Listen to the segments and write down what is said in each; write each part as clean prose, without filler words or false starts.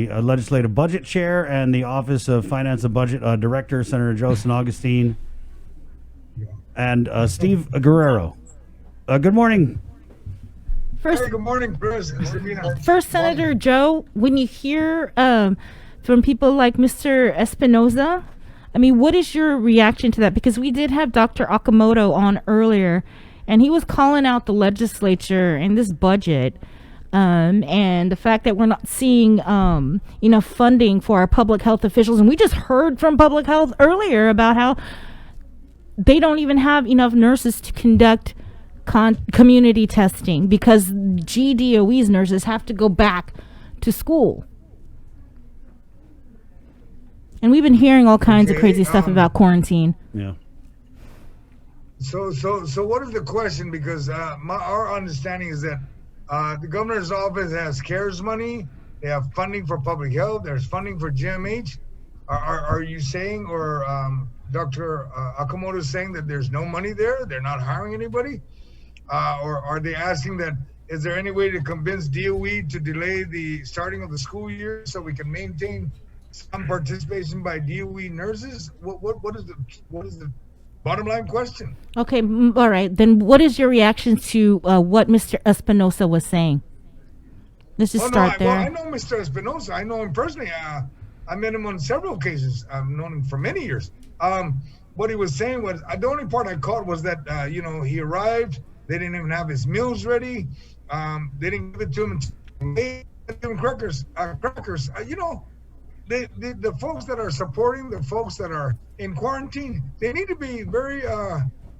the Legislative Budget Chair and the Office of Finance and Budget Director, Senator Joseph Agustin, and Steve Guerrero. Good morning. Good morning, Chris. First, Senator Joe, when you hear from people like Mr. Espinoza, I mean, what is your reaction to that? Because we did have Dr. Okamoto on earlier, and he was calling out the legislature and this budget, and the fact that we're not seeing enough funding for our public health officials. And we just heard from public health earlier about how they don't even have enough nurses to conduct community testing because GDOE's nurses have to go back to school. And we've been hearing all kinds of crazy stuff about quarantine. Yeah. So what is the question? Because our understanding is that the governor's office has CARES money. They have funding for public health. There's funding for GMH. Are you saying, or Dr. Akamoto is saying that there's no money there? They're not hiring anybody? Or are they asking that, is there any way to convince DOE to delay the starting of the school year so we can maintain some participation by DOE nurses? What is the bottom line question? Okay, all right. Then what is your reaction to what Mr. Espinosa was saying? Let's just start there. Well, I know Mr. Espinosa. I know him personally. I met him on several occasions. I've known him for many years. What he was saying was, the only part I caught was that, he arrived. They didn't even have his meals ready. They didn't give it to him. They gave him crackers. The folks that are supporting the folks that are in quarantine, they need to be very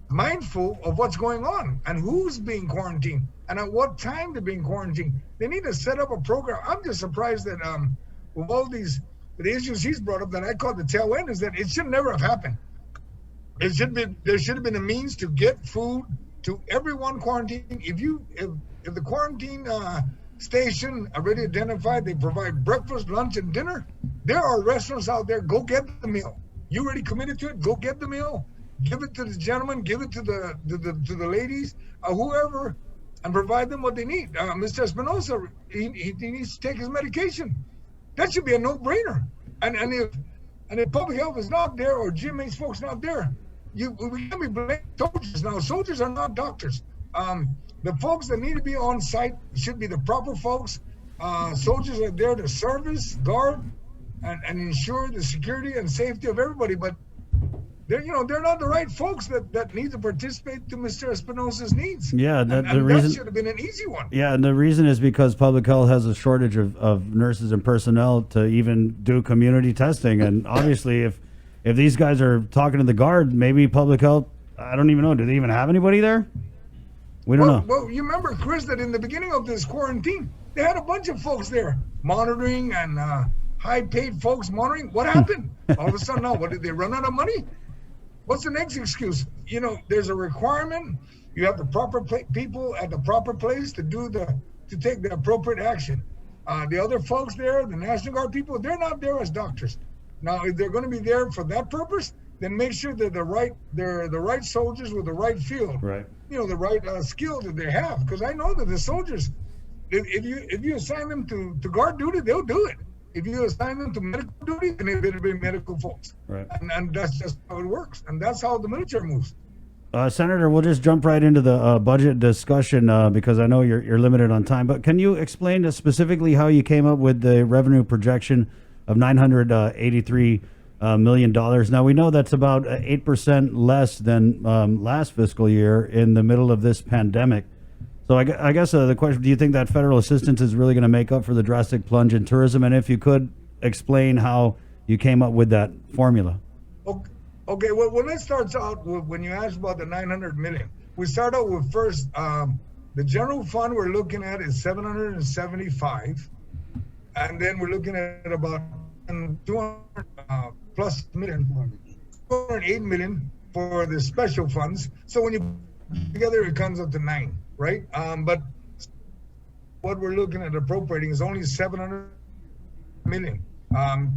mindful of what's going on and who's being quarantined and at what time they're being quarantined. They need to set up a program. I'm just surprised that with all the issues he's brought up that I call the tail end, is that it should never have happened. There should have been a means to get food to everyone quarantining. If the quarantine station already identified, they provide breakfast, lunch, and dinner. There are restaurants out there. Go get the meal. You already committed to it. Go get the meal. Give it to the gentleman. Give it to the ladies, whoever, and provide them what they need. Mr. Espinosa, he needs to take his medication. That should be a no-brainer. And if public health is not there or GMH folks not there, we can't be blaming soldiers now. Soldiers are not doctors. The folks that need to be on site should be the proper folks. Soldiers are there to service, guard, and ensure the security and safety of everybody. But they're not the right folks that need to participate to Mr. Espinosa's needs. Yeah, that should have been an easy one. Yeah, and the reason is because public health has a shortage of nurses and personnel to even do community testing. And obviously, if these guys are talking to the guard, maybe public health, I don't even know. Do they even have anybody there? We don't know. Well, you remember, Chris, that in the beginning of this quarantine, they had a bunch of folks there monitoring and high-paid folks monitoring. What happened? All of a sudden, what did they run out of money? What's the next excuse? There's a requirement. You have the proper people at the proper place to take the appropriate action. The other folks there, the National Guard people, they're not there as doctors. Now, if they're going to be there for that purpose, then make sure that they're the right soldiers with the right field. Right. The right skill that they have. Because I know that the soldiers, if you assign them to guard duty, they'll do it. If you assign them to medical duty, then they better be medical folks. Right. And that's just how it works. And that's how the military moves. Senator, we'll just jump right into the budget discussion because I know you're limited on time. But can you explain specifically how you came up with the revenue projection of $983 million? Now, we know that's about 8% less than last fiscal year in the middle of this pandemic. So I guess the question, do you think that federal assistance is really going to make up for the drastic plunge in tourism? And if you could explain how you came up with that formula. Okay, well, let's start out with, when you asked about the 900 million, we start out with first, the general fund we're looking at is 775. And then we're looking at about 200 plus million, 208 million for the special funds. So when you put together, it comes up to 9, right? But what we're looking at appropriating is only 700 million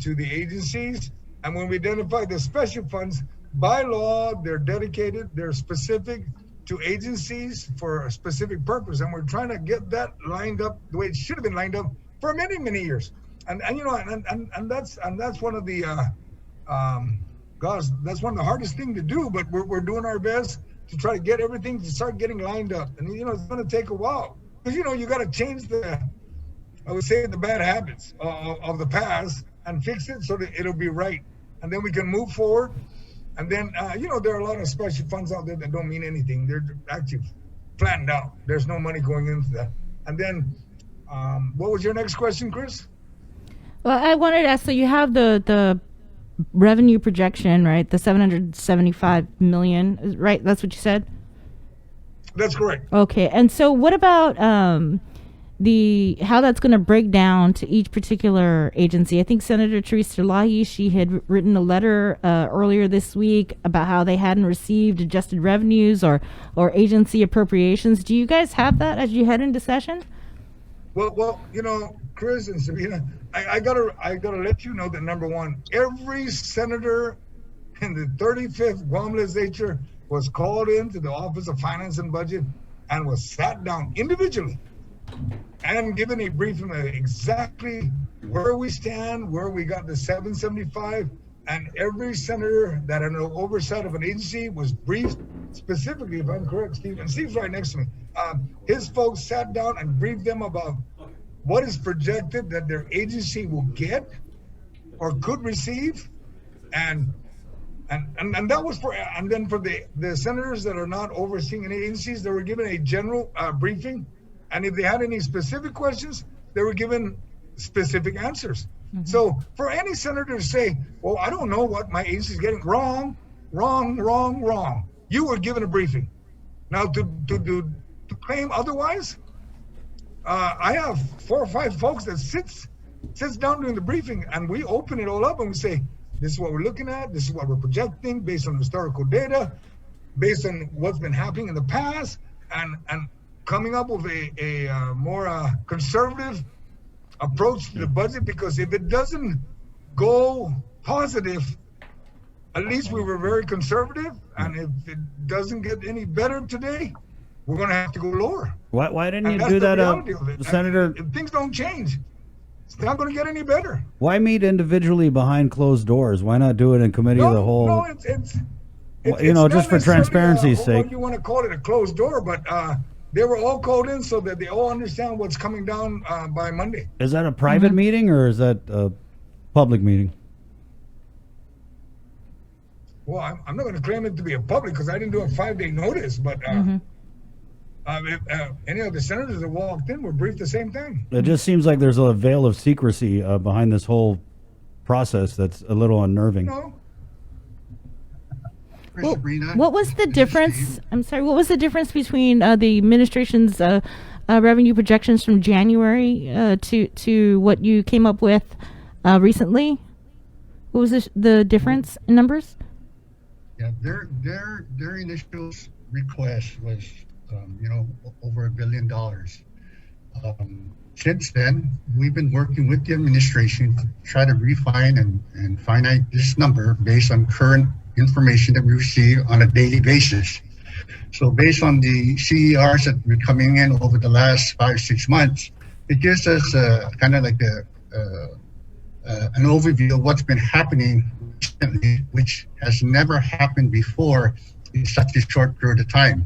to the agencies. And when we identify the special funds, by law, they're dedicated, they're specific to agencies for a specific purpose. And we're trying to get that lined up the way it should have been lined up for many, many years. and you know, and that's one of the gosh, that's one of the hardest thing to do. But we're doing our best to try to get everything to start getting lined up, and you know, it's going to take a while because you know you got to change I would say the bad habits of the past and fix it so that it'll be right, and then we can move forward. And then you know, there are a lot of special funds out there that don't mean anything. They're actually flattened out. There's no money going into that. And then what was your next question, Chris? Well, I wanted to ask, so you have the revenue projection, right? The 775 million, right? That's what you said? That's correct. Okay. And so what about how that's going to break down to each particular agency? I think Senator Teresa Lahi, she had written a letter earlier this week about how they hadn't received adjusted revenues or agency appropriations. Do you guys have that as you head into session? Well, you know, Chris and Sabina, I gotta let you know that number one, every senator in the 35th Guam legislature was called into the Office of Finance and Budget and was sat down individually and given a briefing of exactly where we stand, where we got the 775, and every senator that had no oversight of an agency was briefed specifically, if I'm correct, Steve, and Steve's right next to me. His folks sat down and briefed them about what is projected that their agency will get or could receive, and that was and then for the senators that are not overseeing any agencies, they were given a general briefing, and if they had any specific questions, they were given specific answers. Mm-hmm. So for any senator to say, well, I don't know what my agency is getting, wrong, you were given a briefing. Now to claim otherwise, I have 4 or 5 folks that sits down during the briefing, and we open it all up and we say, this is what we're looking at, this is what we're projecting based on historical data, based on what's been happening in the past, and coming up with a more conservative approach to the budget, because if it doesn't go positive, at least we were very conservative, and if it doesn't get any better today, we're going to have to go lower. Why didn't you do that, Senator? If things don't change, it's not going to get any better. Why meet individually behind closed doors? Why not do it in committee of the whole? No, it's you know, just for transparency's sake. You want to call it a closed door, but they were all called in so that they all understand what's coming down by Monday. Is that a private meeting or is that a public meeting? Well, I'm not going to claim it to be a public because I didn't do a 5-day notice, but if, any of the senators that walked in were briefed the same thing. It just seems like there's a veil of secrecy behind this whole process that's a little unnerving. No. Well, what was the difference? I'm sorry. What was the difference between the administration's revenue projections from January to what you came up with recently? What was the difference in numbers? Yeah, their initial request was, over $1 billion. Since then, we've been working with the administration to try to refine and finite this number based on current information that we receive on a daily basis. So based on the CERs that were coming in over the last 5-6 months, it gives us kind of like an overview of what's been happening recently, which has never happened before in such a short period of time.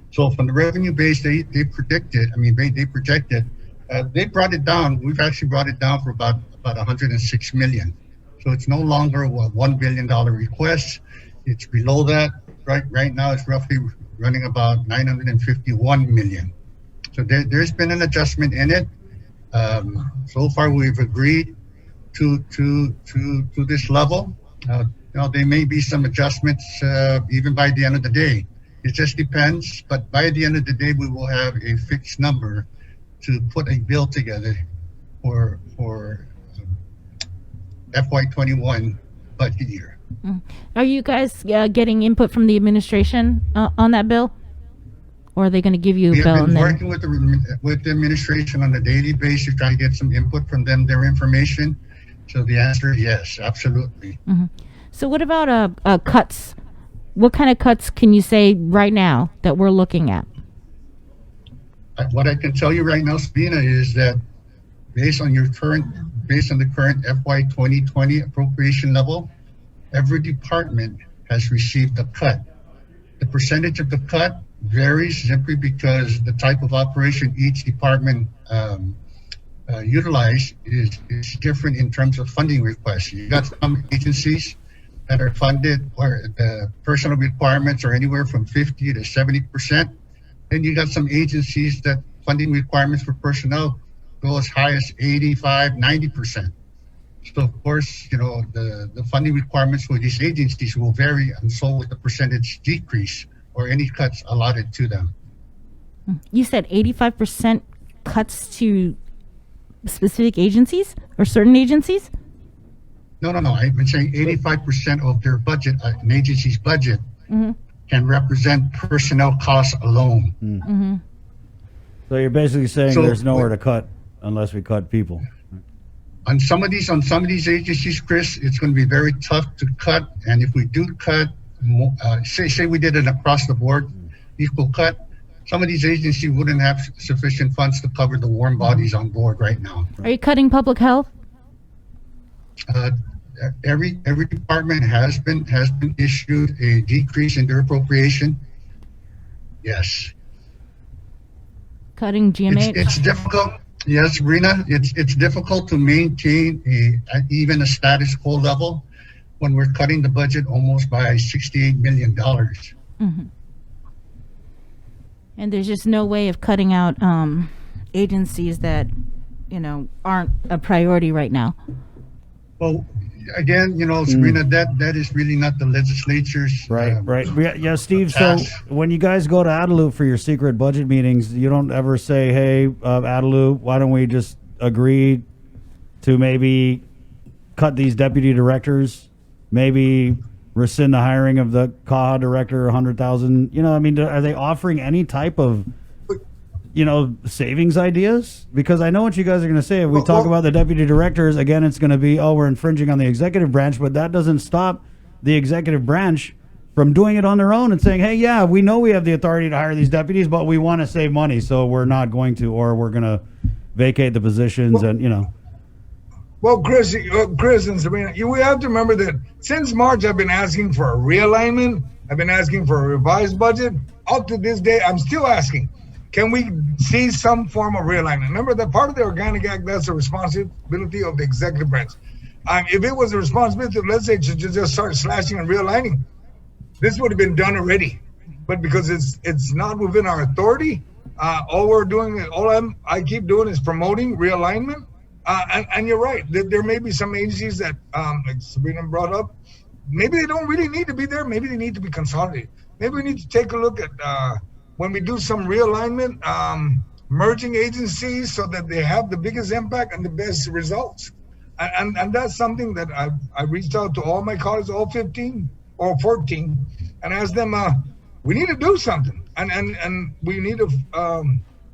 So from the revenue base, they projected, they brought it down. We've actually brought it down for about 106 million. So it's no longer a $1 billion request. It's below that. Right now, it's roughly running about 951 million. So there's been an adjustment in it. So far, we've agreed to this level. There may be some adjustments even by the end of the day. It just depends. But by the end of the day, we will have a fixed number to put a bill together for FY21 budget year. Are you guys getting input from the administration on that bill? Or are they going to give you a bill? We have been working with the administration on a daily basis, trying to get some input from them, their information. So the answer is yes, absolutely. Mm-hmm. So what about cuts? What kind of cuts can you say right now that we're looking at? What I can tell you right now, Sabina, is that based on the current FY 2020 appropriation level, every department has received a cut. The percentage of the cut varies simply because the type of operation each department utilize is different in terms of funding requests. You got some agencies that are funded where the personal requirements are anywhere from 50 to 70%. Then you got some agencies that funding requirements for personnel go as high as 85, 90%. So of course, the funding requirements for these agencies will vary, and so will the percentage decrease or any cuts allotted to them. You said 85% cuts to specific agencies or certain agencies? No. I've been saying 85% of their budget, an agency's budget, can represent personnel costs alone. So you're basically saying there's nowhere to cut unless we cut people. On some of these agencies, Chris, it's going to be very tough to cut. And if we do cut, say we did it across the board, equal cut, some of these agencies wouldn't have sufficient funds to cover the warm bodies on board right now. Are you cutting public health? Every department has been issued a decrease in their appropriation. Yes. Cutting GMH? It's difficult. Yes, Rena, it's difficult to maintain even a status quo level when we're cutting the budget almost by $68 million. And there's just no way of cutting out agencies that, aren't a priority right now. Well, again, Sabrina, that is really not the legislature's right. Yeah, Steve. task. So when you guys go to Adelup for your secret budget meetings, you don't ever say, "Hey, Adelup, why don't we just agree to maybe cut these deputy directors, maybe rescind the hiring of the CAHA director, 100,000." Are they offering any type of savings ideas? Because I know what you guys are going to say. If we talk about the deputy directors, again, it's going to be, we're infringing on the executive branch, but that doesn't stop the executive branch from doing it on their own and saying, hey, yeah, we know we have the authority to hire these deputies, but we want to save money, so we're not going to, or we're going to vacate the positions Well, Chris and Sabrina, we have to remember that since March, I've been asking for a realignment. I've been asking for a revised budget. Up to this day, I'm still asking, can we see some form of realignment? Remember that part of the Organic Act, that's the responsibility of the executive branch. If it was a responsibility, let's say, to just start slashing and realigning, this would have been done already. But because it's not within our authority, all I keep doing is promoting realignment. And you're right, there may be some agencies that, like Sabrina brought up, maybe they don't really need to be there. Maybe they need to be consolidated. Maybe we need to take a look at when we do some realignment, merging agencies so that they have the biggest impact and the best results. And that's something that I reached out to all my colleagues, all 15 or 14, and asked them, we need to do something. And we need to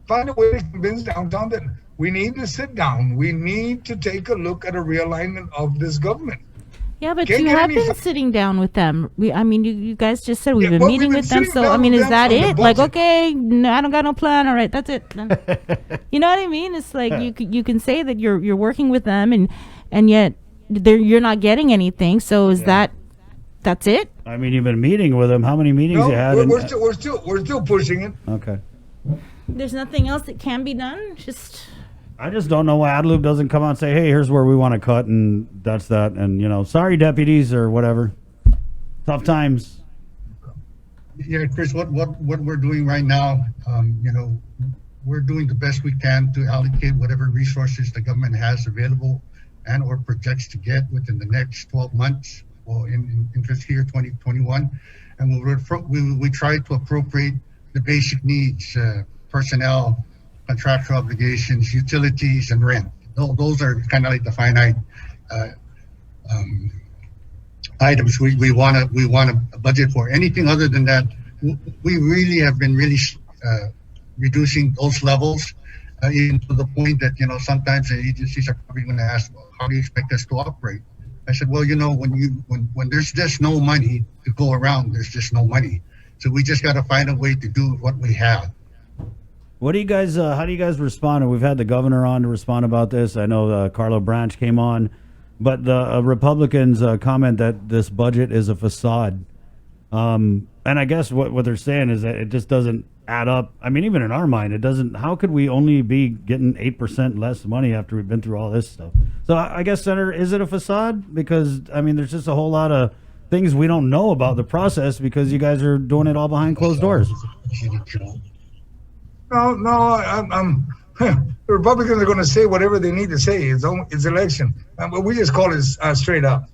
find a way to convince downtown that we need to sit down. We need to take a look at a realignment of this government. Yeah, but you have been sitting down with them. You guys just said we've been meeting with them. So, is that it? Like, okay, no, I don't got no plan. All right, that's it. You know what I mean? It's like you can say that you're working with them, and yet you're not getting anything. So that's it? You've been meeting with them. How many meetings you had? We're still pushing it. Okay. There's nothing else that can be done. I just don't know why Adelup doesn't come out and say, hey, here's where we want to cut, and that's that. And, sorry, deputies or whatever. Tough times. Yeah, Chris, what we're doing right now, we're doing the best we can to allocate whatever resources the government has available and or projects to get within the next 12 months, in fiscal year 2021. And we try to appropriate the basic needs, personnel, contractual obligations, utilities, and rent. Those are kind of like the finite items we want to budget for. Anything other than that, we really have been reducing those levels, even to the point that sometimes the agencies are probably going to ask, well, how do you expect us to operate? I said, well, when there's just no money to go around, there's just no money. So we just got to find a way to do what we have. What do you guys? How do you guys respond? And we've had the governor on to respond about this. I know Carlo Branch came on, but the Republicans comment that this budget is a facade. And I guess what they're saying is that it just doesn't add up. I mean, even in our mind, it doesn't. How could we only be getting 8% less money after we've been through all this stuff? So I guess, Senator, is it a facade? Because I mean, there's just a whole lot of things we don't know about the process because you guys are doing it all behind closed doors. No, the Republicans are going to say whatever they need to say. It's election, but we just call it straight up.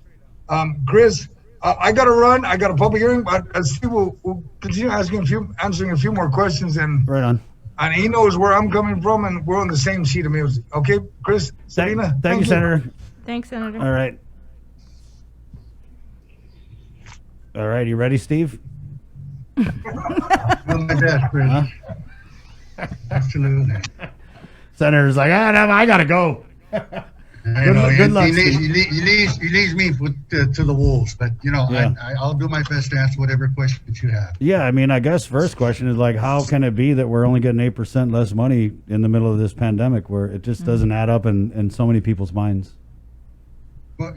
Chris, I got to run. I got a public hearing, but Steve will continue answering a few more questions, and Right on. and he knows where I'm coming from, and we're on the same sheet of music. Okay, Chris, Selena, Thank you, Senator. Thanks, Senator. All right. All right, you ready, Steve? Doing my best, Chris. Huh? Absolutely. Senator's like, no, I gotta go. Good luck, Steve. He leads me to the wolves, but Yeah. I'll do my best to answer whatever questions you have. Yeah, I mean, I guess first question is like, how can it be that we're only getting 8% less money in the middle of this pandemic, where it just doesn't add up in so many people's minds? Well,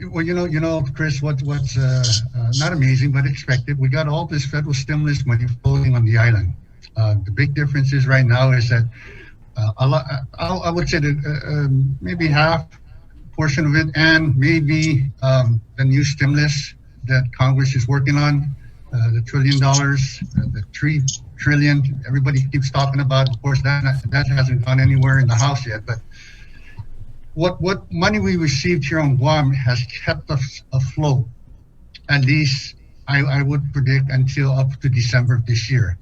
Chris, what's not amazing but expected. We got all this federal stimulus money floating on the island. The big difference is right now is that I would say that maybe half portion of it, and maybe the new stimulus that Congress is working on, the $1 trillion, the $3 trillion. Everybody keeps talking about. Of course, that hasn't gone anywhere in the House yet, but. What money we received here on Guam has kept us afloat, at least I would predict until up to December of this year.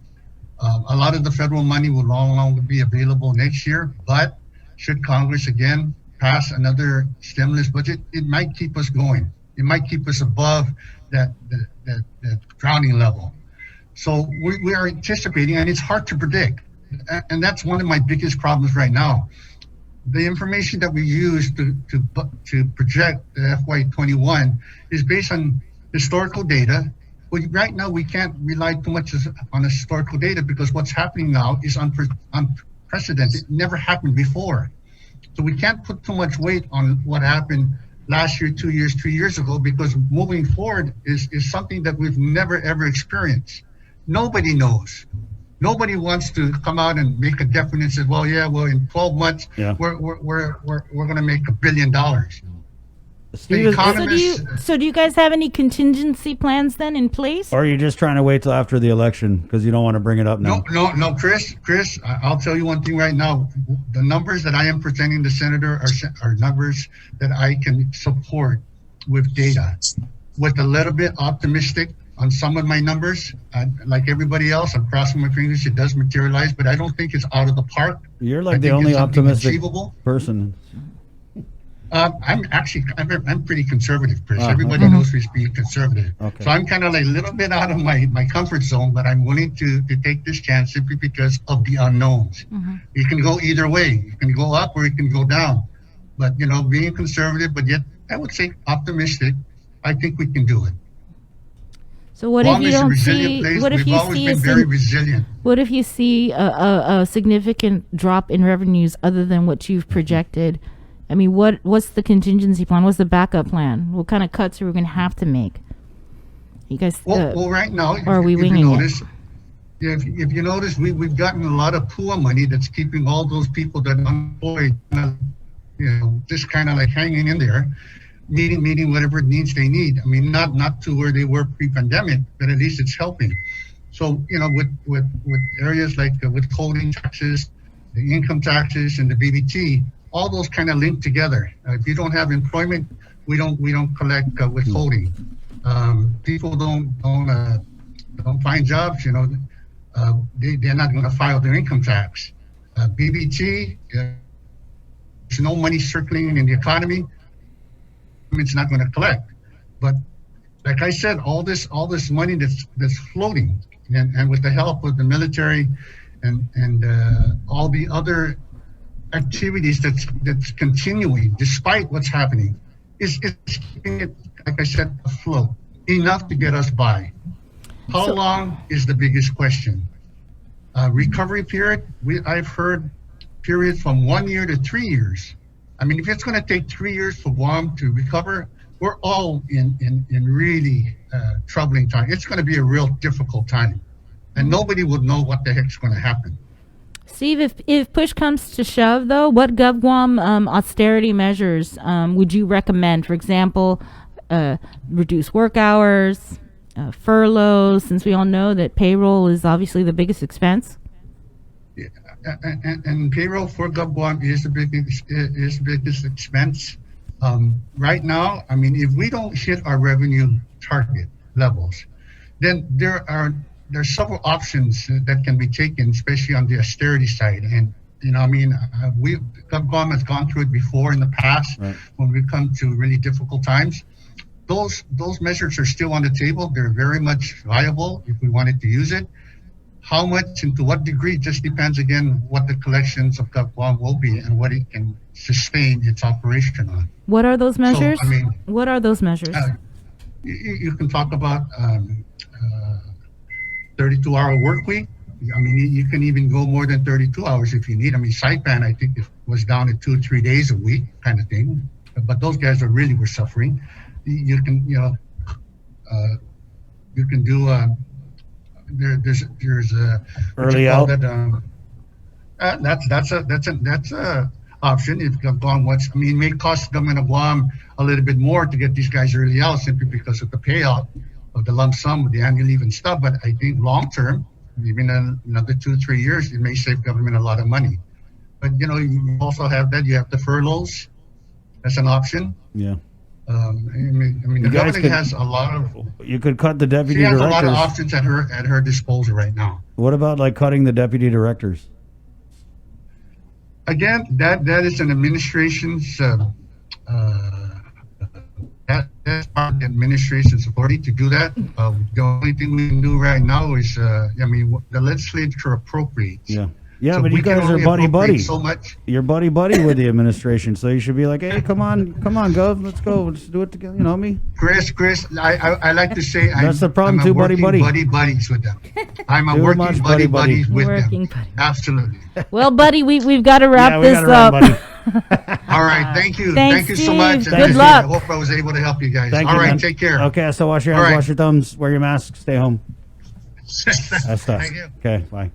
A lot of the federal money will no longer be available next year, but should Congress again pass another stimulus budget, it might keep us going. It might keep us above that drowning level. So we are anticipating, and it's hard to predict. And that's one of my biggest problems right now. The information that we use to project the FY21 is based on historical data. But right now, we can't rely too much on historical data because what's happening now is unprecedented. It never happened before. So we can't put too much weight on what happened last year, 2 years, 3 years ago, because moving forward is something that we've never, ever experienced. Nobody knows. Nobody wants to come out and make a definite and say, well, in 12 months, we're going to make $1 billion. The economists, so do you guys have any contingency plans then in place? Or are you just trying to wait till after the election because you don't want to bring it up now? No, Chris, I'll tell you one thing right now. The numbers that I am presenting the senator are numbers that I can support with data. With a little bit optimistic on some of my numbers, like everybody else, I'm crossing my fingers. It does materialize, but I don't think it's out of the park. You're like the only optimistic person. I'm pretty conservative, Chris. Everybody knows me being conservative. Okay. So I'm kind of like a little bit out of my comfort zone, but I'm willing to take this chance simply because of the unknowns. It can go either way. You can go up or it can go down. But, being conservative, but yet I would say optimistic, I think we can do it. So what if you don't see? What if We've you always see been very resilient. What if you see a significant drop in revenues other than what you've projected? I mean, what's the contingency plan? What's the backup plan? What kind of cuts are we going to have to make? You guys, well, right now, or are we winging it? If you notice, we've gotten a lot of poor money that's keeping all those people that are unemployed, just kind of like hanging in there. Meeting whatever needs they need. I mean, not to where they were pre-pandemic, but at least it's helping. So, with areas like withholding taxes, the income taxes, and the BBT, all those kind of link together. If you don't have employment, we don't collect withholding. People don't find jobs. They're not going to file their income tax. BBT, there's no money circulating in the economy. It's not going to collect. But like I said, all this money that's floating, and with the help of the military and all the other activities that's continuing despite what's happening, is keeping it, like I said, afloat enough to get us by. How long is the biggest question? recovery period, I've heard periods from 1 year to 3 years. I mean, if it's going to take 3 years for Guam to recover, we're all in really troubling time. It's going to be a real difficult time, and nobody would know what the heck's going to happen. Steve, if push comes to shove, though, what GovGuam austerity measures would you recommend? For example, reduce work hours, furloughs, since we all know that payroll is obviously the biggest expense. Yeah, and payroll for GovGuam is the biggest expense. Right now, I mean, if we don't hit our revenue target levels, then there's several options that can be taken, especially on the austerity side. And I mean, GovGuam has gone through it before in the past. Right. When we come to really difficult times. Those measures are still on the table. They're very much viable if we wanted to use it. How much and to what degree just depends, again, what the collections of GovGuam will be and what it can sustain its operation on. What are those measures? So, I mean, what are those measures? You can talk about 32-hour work week. I mean, you can even go more than 32 hours if you need. I mean, Saipan, I think, it was down to 2 or 3 days a week kind of thing. But those guys were suffering. You can do there's early out. That's a option if Guam wants. I mean, it may cost government of Guam a little bit more to get these guys early out simply because of the payout of the lump sum with the annual leave and stuff. But I think long term, even another 2-3 years, it may save government a lot of money. But you also have that. You have the furloughs. That's an option. Yeah. I mean, the government has a lot of. You could cut the deputy directors. She has directors. A lot of options at her disposal right now. What about like cutting the deputy directors? Again, that is an administration's. That's part of the administration's authority to do that. The only thing we can do right now is, the legislature appropriates. Yeah. Yeah, so but you guys are buddy. So much. You're buddy with the administration, so you should be like, hey, come on, Gov, let's go, let's do it together. You know me, Chris. I like to say that's the problem. I'm too, buddies with them. I'm a working buddies with them. Absolutely. Well, buddy, we've got to wrap this up. All right, thank you. Thanks, thank you so much. Good luck. I hope I was able to help you guys. Thank All you, right, man. take care. Okay, so wash your hands, wash your thumbs, wear your mask, stay home. That's stuff. Thank you. Okay, bye.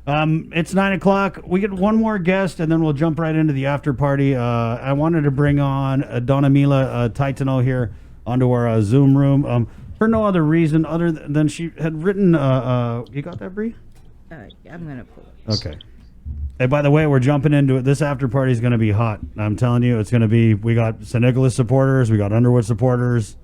It's 9:00. We get one more guest, and then we'll jump right into the after party. I wanted to bring on Donna Mila Titano here onto our Zoom room for no other reason other than she had written. You got that, Bree? I'm gonna pull it. Okay. Hey, by the way, we're jumping into it. This after party is going to be hot. I'm telling you, it's going to be. We got San Nicolas supporters, we got Underwood supporters.